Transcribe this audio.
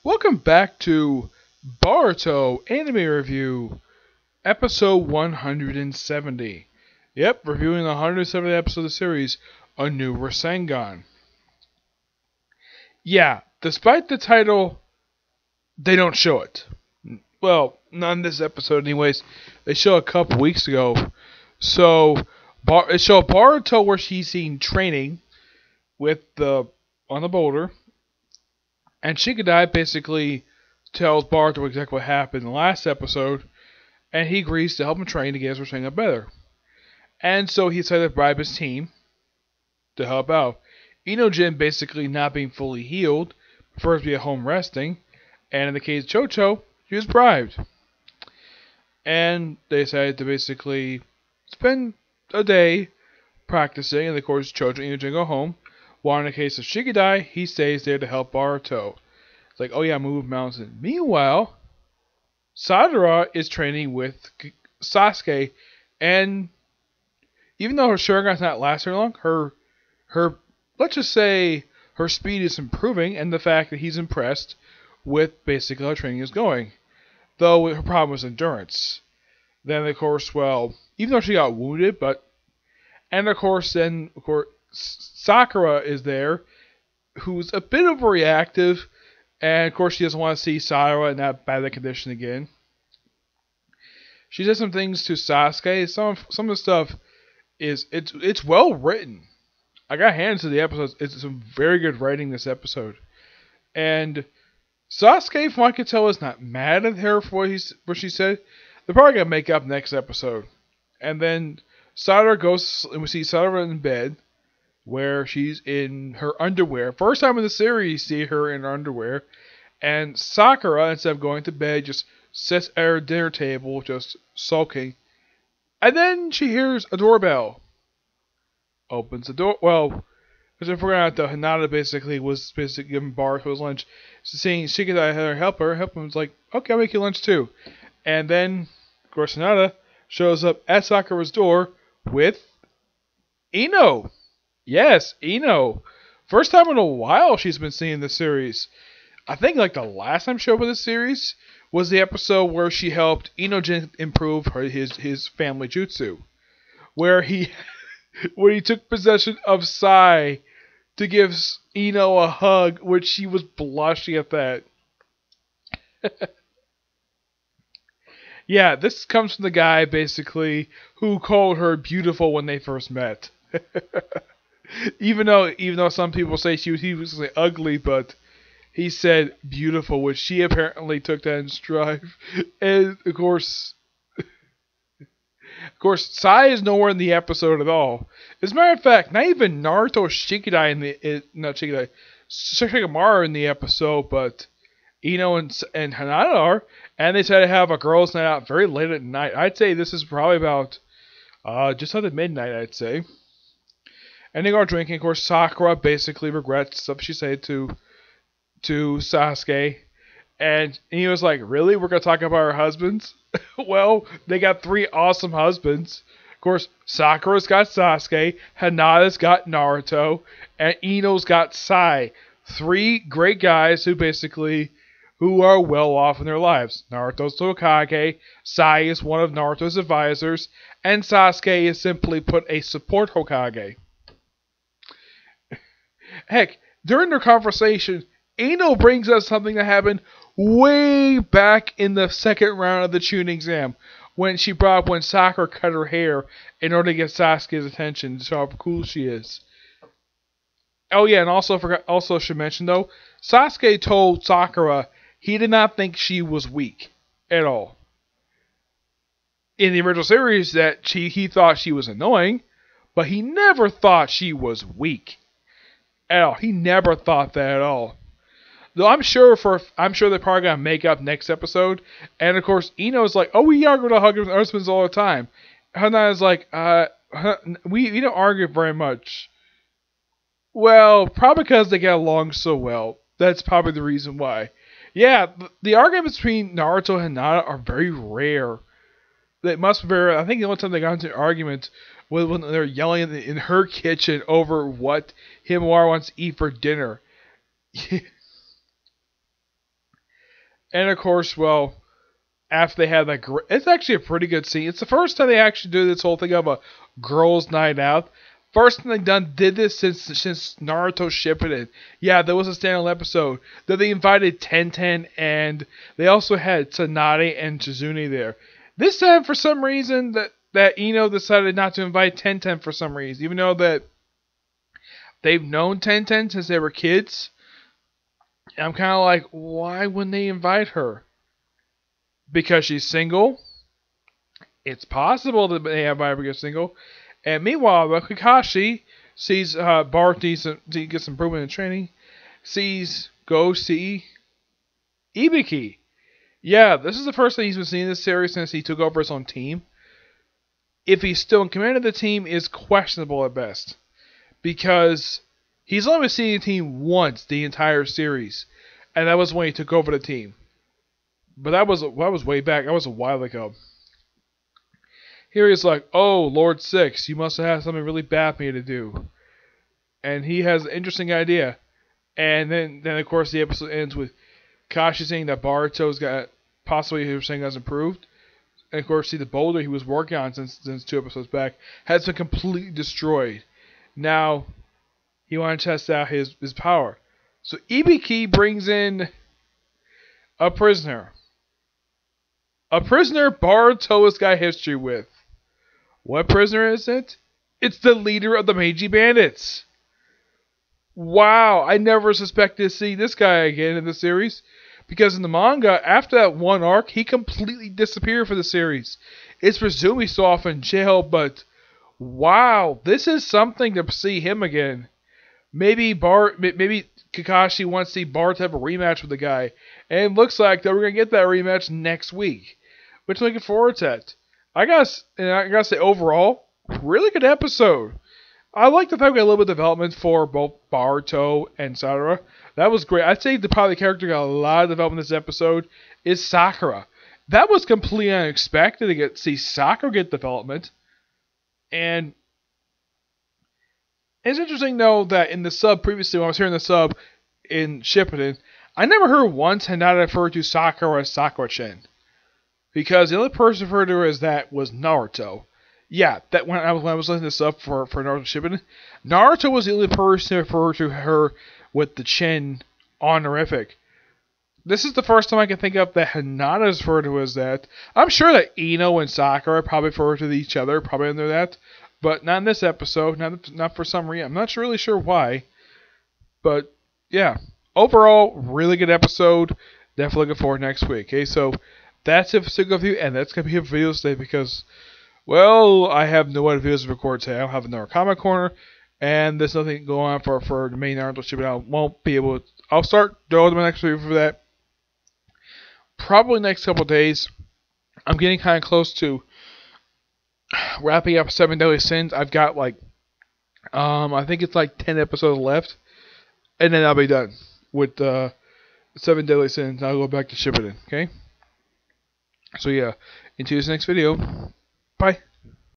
Welcome back to Boruto Anime Review, episode 170. Yep, reviewing the 170th episode of the series, A New Rasengan. Yeah, despite the title, they don't show it. Well, not in this episode anyways. They show a couple weeks ago. So, it showed Boruto where she's seen training on the boulder. And Shikadai basically tells Boruto exactly what happened in the last episode, and he agrees to help him train to get his Rasengan better. And so he decided to bribe his team to help out. Inojin, basically not being fully healed, prefers to be at home resting, and in the case of Chocho, he was bribed. And they decided to basically spend a day practicing, and of course Chocho and Inojin go home. While in the case of Shikadai, he stays there to help Boruto. It's like, oh yeah, move mountain. Meanwhile, Sadara is training with Sasuke, and even though her Sharingan's not lasting long, her let's just say her speed is improving, and the fact that he's impressed with basically how training is going. Though her problem was endurance. Then of course, even though she got wounded, Sakura is there, who's a bit overreactive, and of course she doesn't want to see Sakura in that bad condition again. She does some things to Sasuke. Some of the stuff it's well written. I got hands to the episodes. It's some very good writing this episode, and Sasuke, from what I can tell, is not mad at her for what she said. They're probably gonna make up next episode, and then Sakura goes and we see Sakura in bed, where she's in her underwear. First time in the series you see her in her underwear. And Sakura, instead of going to bed, just sits at her dinner table, just sulking. And then she hears a doorbell. Opens the door. Well, because I forgot out that Hinata basically was giving Boruto his lunch. So seeing Shikadai had her help him, was like, okay, I'll make you lunch too. And then, of course, Hinata shows up at Sakura's door with Ino. Yes, Ino. First time in a while she's been seeing the series. I think like the last time she opened the series was the episode where she helped Inojin improve his family jutsu. Where he took possession of Sai to give Ino a hug, which she was blushing at that. Yeah, this comes from the guy basically who called her beautiful when they first met. Even though some people say he was ugly, but he said beautiful, which she apparently took that in stride. And of course, Sai is nowhere in the episode at all. As a matter of fact, not even Naruto or Shikamaru are in the episode, but Ino and Hinata are, and they decided to have a girls' night out very late at night. I'd say this is probably about just after midnight, I'd say. And they go drinking. Of course, Sakura basically regrets stuff she said to Sasuke. And he was like, really? We're going to talk about our husbands? Well, they got 3 awesome husbands. Of course, Sakura's got Sasuke, Hinata's got Naruto, and Ino's got Sai. 3 great guys who are well off in their lives. Naruto's the Hokage, Sai is one of Naruto's advisors, and Sasuke is simply put a support Hokage. Heck, during their conversation, Ino brings up something that happened way back in the second round of the Chunin exam, when she brought up when Sakura cut her hair in order to get Sasuke's attention to show how cool she is. Oh yeah, and also should mention though, Sasuke told Sakura he did not think she was weak at all. In the original series, that he thought she was annoying, but he never thought she was weak. At all. He never thought that at all. Though I'm sure they're probably gonna make up next episode. And of course, Ino's like, oh, we argue to hug with our husbands all the time. Hinata's like, we don't argue very much. Well, probably because they get along so well. That's probably the reason why. Yeah, the arguments between Naruto and Hinata are very rare. They must be very. I think the only time they got into an argument when they're yelling in her kitchen over what Himawari wants to eat for dinner. And of course, well, after they had that, it's actually a pretty good scene. It's the first time they actually do this whole thing of a girls' night out. First time they did this since Naruto Shippuden. Yeah, there was a standalone episode that they invited Tenten, and they also had Tsunade and Chizune there. This time, for some reason, that Ino decided not to invite Tenten for some reason, even though that they've known Tenten since they were kids. And I'm kind of like, why wouldn't they invite her? Because she's single? It's possible that they have her get single. And meanwhile, Kakashi sees Bart needs to get some improvement in training. Go see Ibiki. Yeah, this is the first time he's been seeing this series since he took over his own team. If he's still in command of the team, is questionable at best. Because he's only been seeing the team once the entire series. And that was when he took over the team. But that was way back. That was a while ago. Here he's like, oh, Lord Six, you must have had something really bad for me to do. And he has an interesting idea. And then of course, the episode ends with Kashi saying that Boruto's got, possibly his Rasengan has improved. And of course, see the boulder he was working on since 2 episodes back has been completely destroyed. Now, he wanted to test out his power. So Ibiki brings in a prisoner. A prisoner Boruto has got history with. What prisoner is it? It's the leader of the Meiji Bandits. Wow, I never suspected to see this guy again in the series. Because in the manga, after that one arc, he completely disappeared for the series. It's presumed he's still off in jail, but wow, this is something to see him again. Maybe Kakashi wants to see Bart have a rematch with the guy. And it looks like that we're going to get that rematch next week. Which I'm looking forward to that. I gotta say, overall, really good episode. I like the fact we got a little bit of development for both Boruto and Sakura. That was great. I'd say probably the character got a lot of development in this episode is Sakura. That was completely unexpected to see Sakura get development. And it's interesting, though, that in the sub previously, when I was hearing the sub in Shippuden, I never heard once had not referred to Sakura as Sakura-chan. Because the only person referred to her as that was Naruto. Yeah, that when I was listening to this up for Naruto Shippuden, Naruto was the only person to refer to her with the chin honorific. This is the first time I can think of that Hinata is referred to as that. I'm sure that Ino and Sakura probably refer to each other, probably under that, but not in this episode, not for some reason. I'm not really sure why, but yeah, overall, really good episode. Definitely looking forward to next week. Okay, so that's it for Single View, and that's going to be a video today because, well, I have no other videos to record today. I don't have another comment corner, and there's nothing going on for the main Naruto ship, and I won't be able to. I'll start doing my next video for that. Probably next couple of days. I'm getting kind of close to wrapping up 7 Deadly Sins. I've got I think it's like 10 episodes left, and then I'll be done with 7 Deadly Sins. I'll go back to Shippuden, okay? So yeah, into this next video. Bye.